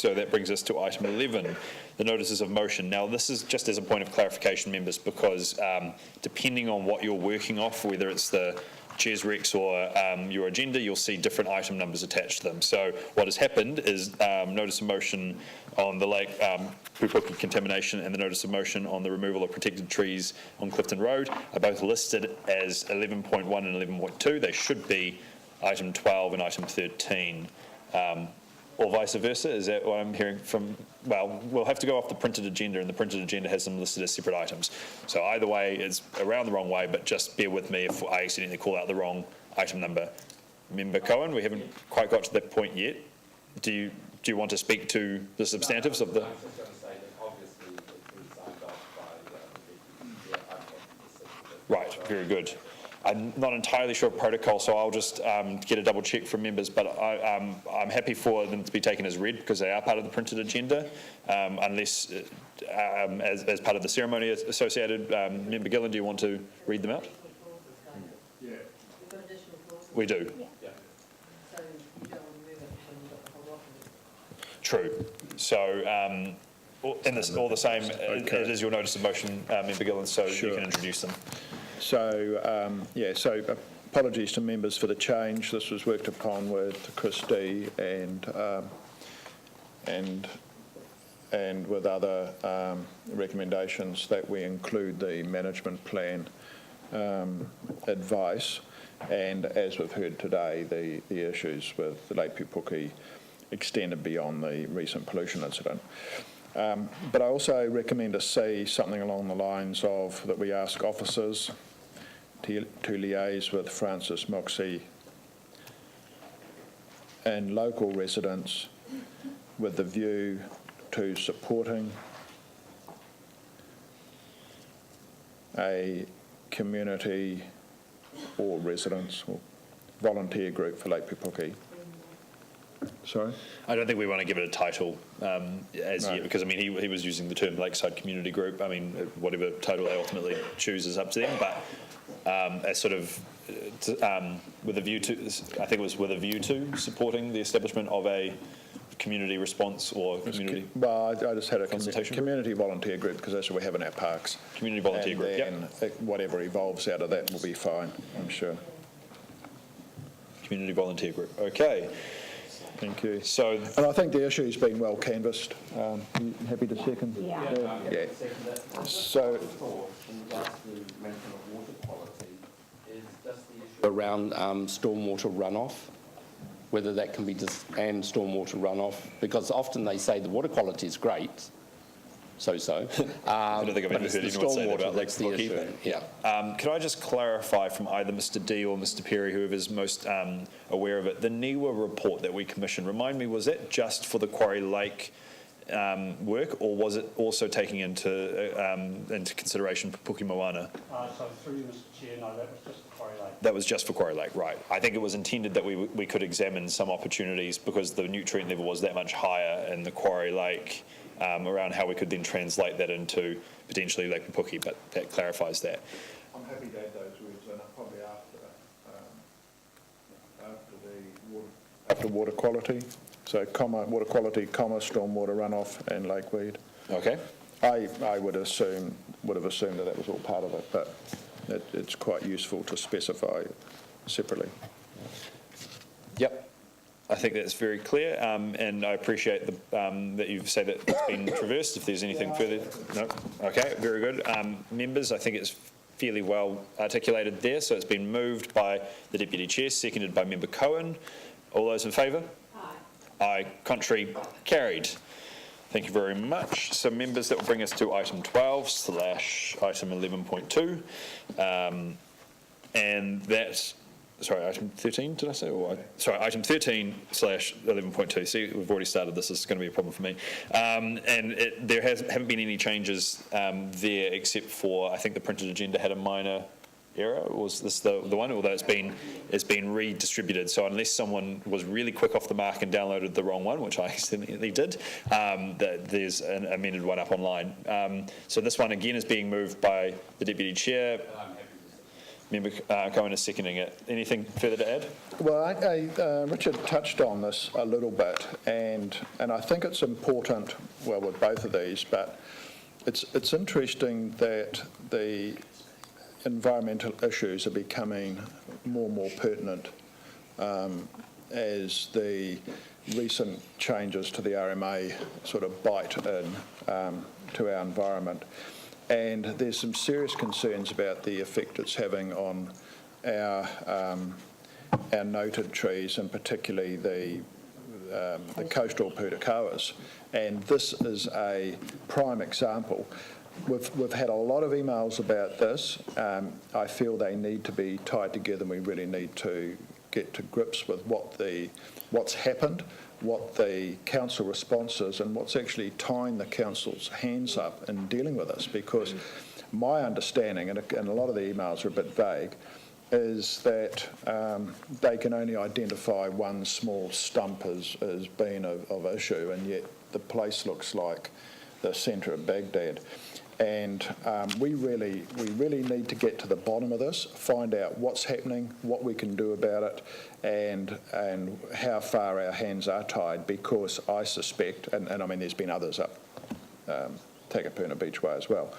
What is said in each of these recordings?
So that brings us to item 11, the notices of motion. Now, this is just as a point of clarification, members, because depending on what you're working off, whether it's the Chair's Recs or your agenda, you'll see different item numbers attached to them. So what has happened is notice of motion on the lake Pupuki contamination and the notice of motion on the removal of protected trees on Clifton Road are both listed as 11.1 and 11.2. They should be item 12 and item 13. Or vice versa, is that what I'm hearing from, well, we'll have to go off the printed agenda, and the printed agenda has them listed as separate items. So either way, it's around the wrong way, but just bear with me if I accidentally call out the wrong item number. Member Cohen, we haven't quite got to that point yet. Do you want to speak to the substantives of the... I was just going to say that obviously it's been signed off by the Right, very good. I'm not entirely sure of protocol, so I'll just get a double check from members, but I'm happy for them to be taken as read because they are part of the printed agenda, unless as part of the ceremony associated. Member Gillen, do you want to read them out? Yeah. We do. Yeah. So you don't want to move it when you've got the whole lot of it. True. So in this, all the same, Okay. it is your notice of motion, Member Gillen, so Sure. you can introduce them. So, so apologies to members for the change. This was worked upon with Christie and with other recommendations that we include the management plan advice, and as we've heard today, the issues with Lake Pupuki extended beyond the recent pollution incident. But I also recommend to see something along the lines of that we ask officers to liaise with Francis Moxie and local residents with the view to supporting a community or residents or volunteer group for Lake Pupuki. Sorry? I don't think we want to give it a title as yet, because I mean he was using the term Lakeside Community Group. I mean whatever title they ultimately choose is up to them, but as sort of with a view to, I think it was with a view to supporting the establishment of a community response or community. Well, I just had a consultation community volunteer group because that's what we have in our parks. Community volunteer and group. Then whatever evolves out of that will be fine, I'm sure. Community volunteer group. Okay. Thank you. So, and I think the issue's been well canvassed. You happy to second? Yeah. So, in regards to management of water quality, is just the issue around stormwater runoff, whether that can be and stormwater runoff, because often they say the water quality is great, so. I don't think I've ever heard anyone say that about Lake that's the Pupuki, issue. but Yeah. could I just clarify from either Mr. D or Mr. Perry, whoever's most aware of it, the NIWA report that we commissioned, remind me, was that just for the Quarry Lake work, or was it also taking into consideration Pupuki Moana? So through you, Mr. Chair, no, that was just for Quarry Lake. That was just for Quarry Lake, right. I think it was intended that we could examine some opportunities because the nutrient level was that much higher in the Quarry Lake around how we could then translate that into potentially Lake Pupuki, but that clarifies that. I'm happy to add those words in, probably after water quality. So, water quality, stormwater runoff, and lakeweed. Okay. I would have assumed that was all part of it, but it's quite useful to specify separately. Yep. I think that's very clear, and I appreciate that you say that it's been traversed. If there's anything further, no. Okay, very good. Members, I think it's fairly well articulated there. So it's been moved by the Deputy Chair, seconded by Member Cohen. All those in favour? Aye. Aye. Contrary? Carried. Thank you very much. So members, that will bring us to item 12/item 11.2, and that's. Sorry, item 13, did I say? Sorry, item 13/11.2. See, we've already started this. This is going to be a problem for me. And there haven't been any changes there except for, I think the printed agenda had a minor error. Was this the one? Although it's been redistributed. So unless someone was really quick off the mark and downloaded the wrong one, which I accidentally did, there's an amended one up online. So this one again is being moved by the Deputy Chair. Member Cohen is seconding it. Anything further to add? Well, Richard touched on this a little bit, and I think it's important, well, with both of these, but it's interesting that the environmental issues are becoming more and more pertinent as the recent changes to the RMA sort of bite in to our environment. And there's some serious concerns about the effect it's having on our noted trees, and particularly the coastal pūtakawas. And this is a prime example. We've had a lot of emails about this. I feel they need to be tied together, and we really need to get to grips with what's happened, what the council response is, and what's actually tying the council's hands up in dealing with this. Because my understanding, and a lot of the emails are a bit vague, is that they can only identify one small stump as being of issue, and yet the place looks like the centre of Baghdad. And we really need to get to the bottom of this, find out what's happening, what we can do about it, and how far our hands are tied, because I suspect, and I mean there's been others up Takapuna Beachway as well,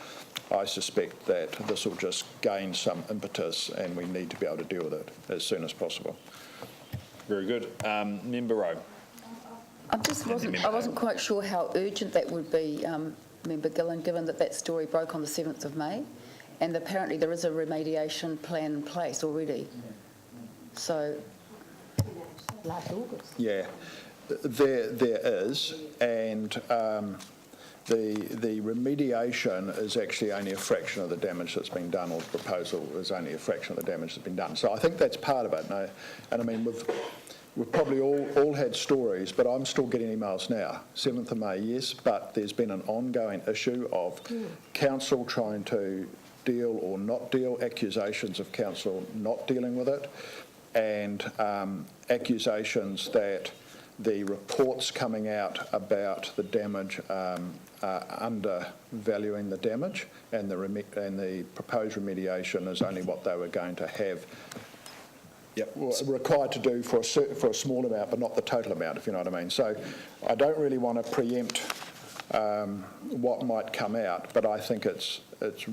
I suspect that this will just gain some impetus, and we need to be able to deal with it as soon as possible. Very good. Member Rowe. I wasn't quite sure how urgent that would be, Member Gillen, given that story broke on the 7th of May, and apparently there is a remediation plan in place already. So, Last August. Yeah, there is, and the remediation is actually only a fraction of the damage that's been done, or the proposal is only a fraction of the damage that's been done. So I think that's part of it. And I mean, we've probably all had stories, but I'm still getting emails now. 7th of May, yes, but there's been an ongoing issue of council trying to deal or not deal, accusations of council not dealing with it, and accusations that the reports coming out about the damage are undervaluing the damage, and the proposed remediation is only what they were going to have. Yep, required to do for a small amount, but not the total amount, if you know what I mean. So I don't really want to preempt what might come out, but I think it's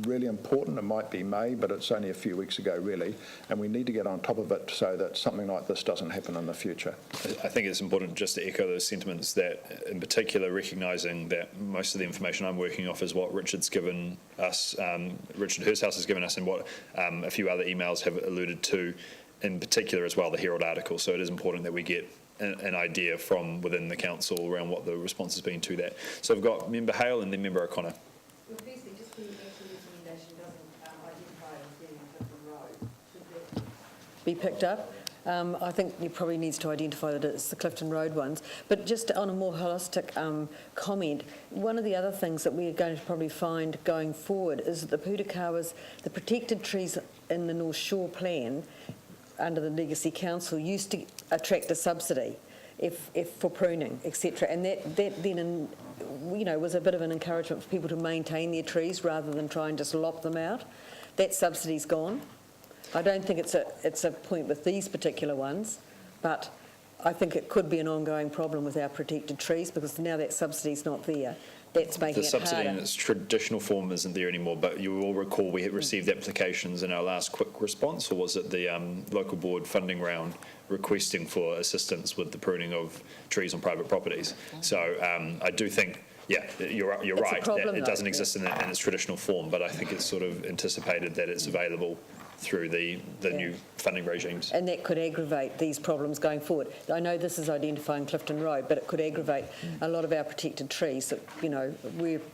really important. It might be May, but it's only a few weeks ago, really, and we need to get on top of it so that something like this doesn't happen in the future. I think it's important just to echo those sentiments, that in particular recognising that most of the information I'm working off is what Richard's given us, Richard Hirsthouse has given us, and what a few other emails have alluded to, in particular as well, the Herald article. So it is important that we get an idea from within the council around what the response has been to that. So we've got Member Hale and then Member O'Connor. Well, firstly, just the actual recommendation doesn't identify it as being a different road. Should that be picked up? I think it probably needs to identify that it's the Clifton Road ones. But just on a more holistic comment, one of the other things that we're going to probably find going forward is that the pūtakawas, the protected trees in the North Shore plan under the Legacy Council used to attract a subsidy if for pruning, etc. And that then, was a bit of an encouragement for people to maintain their trees rather than try and just lop them out. That subsidy's gone. I don't think it's a point with these particular ones, but I think it could be an ongoing problem with our protected trees, because now that subsidy's not there. That's making the it harder. subsidy in its traditional form isn't there anymore, but you will recall we had received applications in our last quick response, or was it the local board funding round, requesting for assistance with the pruning of trees on private properties. So I do think, yeah, you're right, that it doesn't exist in its traditional form, but I think it's sort of anticipated that it's available through the new funding regimes. And that could aggravate these problems going forward. I know this is identifying Clifton Road, but it could aggravate a lot of our protected trees that,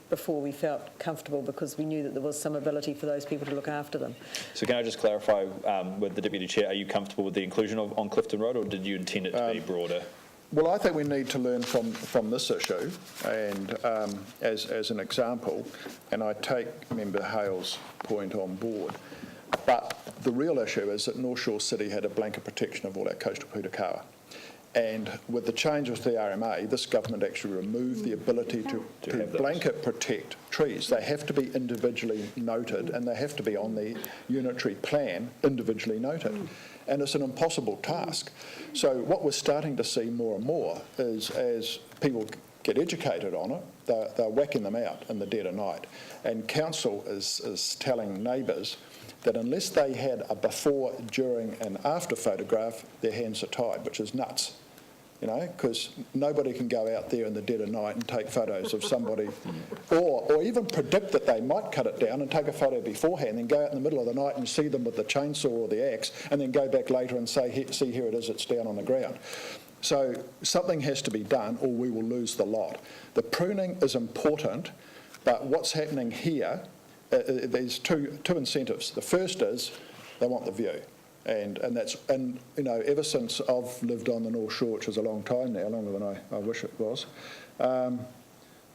before we felt comfortable because we knew that there was some ability for those people to look after them. So can I just clarify with the Deputy Chair, are you comfortable with the inclusion on Clifton Road, or did you intend it to be broader? Well, I think we need to learn from this issue, and as an example, and I take Member Hale's point on board, but the real issue is that North Shore City had a blanket protection of all our coastal pūtakawa, And with the changes to the RMA, this government actually removed the ability to have those. blanket protect trees. They have to be individually noted, and they have to be on the unitary plan individually noted. And it's an impossible task. So what we're starting to see more and more is, as people get educated on it, they're whacking them out in the dead of night. And council is telling neighbours that unless they had a before, during and after photograph, their hands are tied, which is nuts, you know, because nobody can go out there in the dead of night and take photos of somebody, or even predict that they might cut it down and take a photo beforehand and go out in the middle of the night and see them with the chainsaw or the axe, and then go back later and say, see, here it is, it's down on the ground. So something has to be done, or we will lose the lot. The pruning is important, but what's happening here, there's two incentives. The first is they want the view, and you know, ever since I've lived on the North Shore, which is a long time now, longer than I wish it was.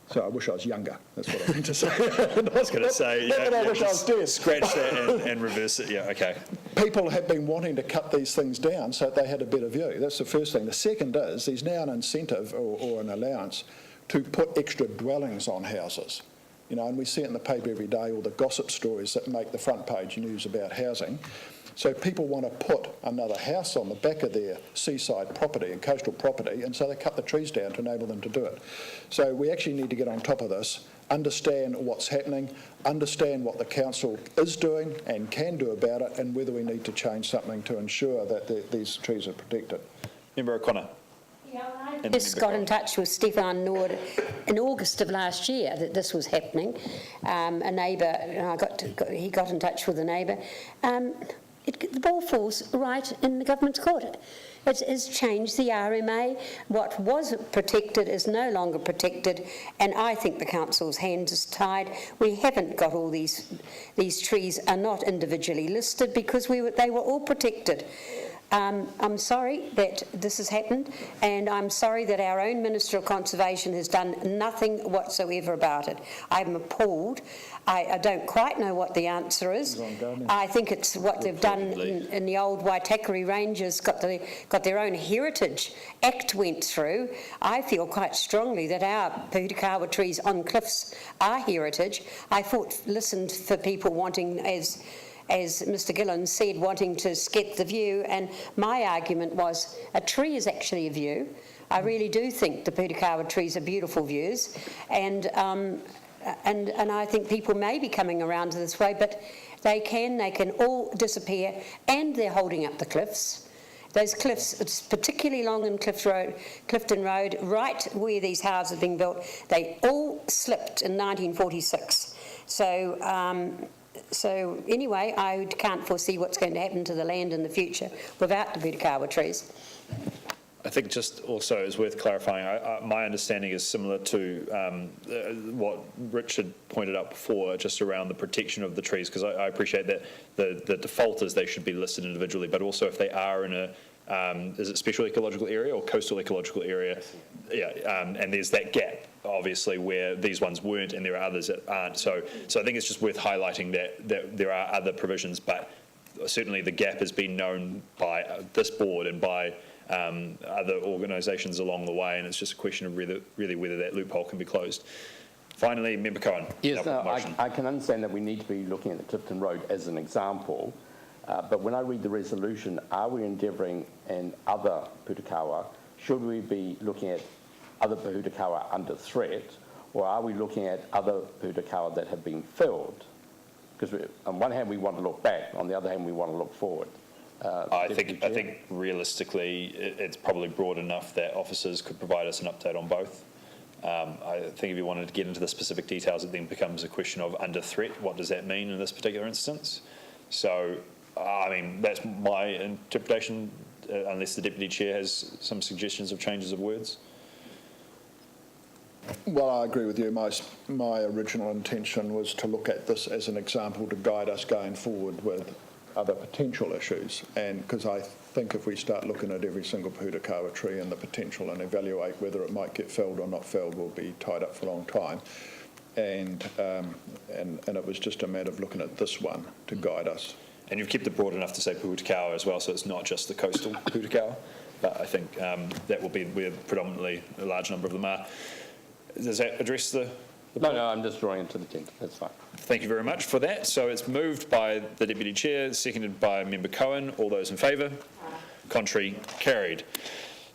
So I wish I was younger. That's what I meant to say. I was going to say, I wish I was dead. Scratch that and reverse it. Yeah, okay. People have been wanting to cut these things down so that they had a better view. That's the first thing. The second is there's now an incentive or an allowance to put extra dwellings on houses. You know, and we see it in the paper every day, all the gossip stories that make the front page news about housing. So people want to put another house on the back of their seaside property and coastal property, and so they cut the trees down to enable them to do it. So we actually need to get on top of this, understand what's happening, understand what the council is doing and can do about it, and whether we need to change something to ensure that these trees are protected. Member O'Connor. Yeah, I just got in touch with Stefan Nord in August of last year that this was happening. A neighbour, he got in touch with a neighbour. The ball falls right in the government's court. It has changed the RMA. What was protected is no longer protected, and I think the council's hands is tied. We haven't got all these trees are not individually listed because they were all protected. I'm sorry that this has happened, and I'm sorry that our own Minister of Conservation has done nothing whatsoever about it. I'm appalled. I don't quite know what the answer is. I think it's what they've done in the old Waitakere Rangers, got their own Heritage Act went through. I feel quite strongly that our Pūtakawa trees on cliffs are heritage. I listened for people wanting, as Mr Gillen said, wanting to skip the view, and my argument was a tree is actually a view. I really do think the Pūtakawa trees are beautiful views, and I think people may be coming around to this way, but they can all disappear, and they're holding up the cliffs. Those cliffs, it's particularly long in Clifton Road, right where these houses are being built, they all slipped in 1946. So anyway, I can't foresee what's going to happen to the land in the future without the Pūtakawa trees. I think just also is worth clarifying, my understanding is similar to what Richard pointed out before, just around the protection of the trees, because I appreciate that the default is they should be listed individually, but also if they are in a, is it special ecological area or coastal ecological area? Yeah, and there's that gap, obviously, where these ones weren't and there are others that aren't. So I think it's just worth highlighting that there are other provisions, but certainly the gap has been known by this board and by other organisations along the way, and it's just a question of whether that loophole can be closed. Finally, Member Cohen. Yes, I can understand that we need to be looking at the Clifton Road as an example, but when I read the resolution, are we endeavouring in other Pūtakawa, should we be looking at other Pūtakawa under threat, or are we looking at other Pūtakawa that have been filled? Because on one hand we want to look back, on the other hand we want to look forward. I think realistically it's probably broad enough that officers could provide us an update on both. I think if you wanted to get into the specific details, it then becomes a question of under threat. What does that mean in this particular instance? So, I mean, that's my interpretation, unless the Deputy Chair has some suggestions of changes of words. Well, I agree with you. My original intention was to look at this as an example to guide us going forward with other potential issues, and because I think if we start looking at every single Pūtakawa tree and the potential and evaluate whether it might get felled or not felled, we'll be tied up for a long time. And it was just a matter of looking at this one to guide us. And you've kept it broad enough to say Pūtakawa as well, so it's not just the coastal Pūtakawa. but I think that will be where predominantly a large number of them are. Does that address the No, I'm just drawing it to the tender, that's fine. Thank you very much for that. So it's moved by the Deputy Chair, seconded by Member Cohen. All those in favour? Contrary, carried.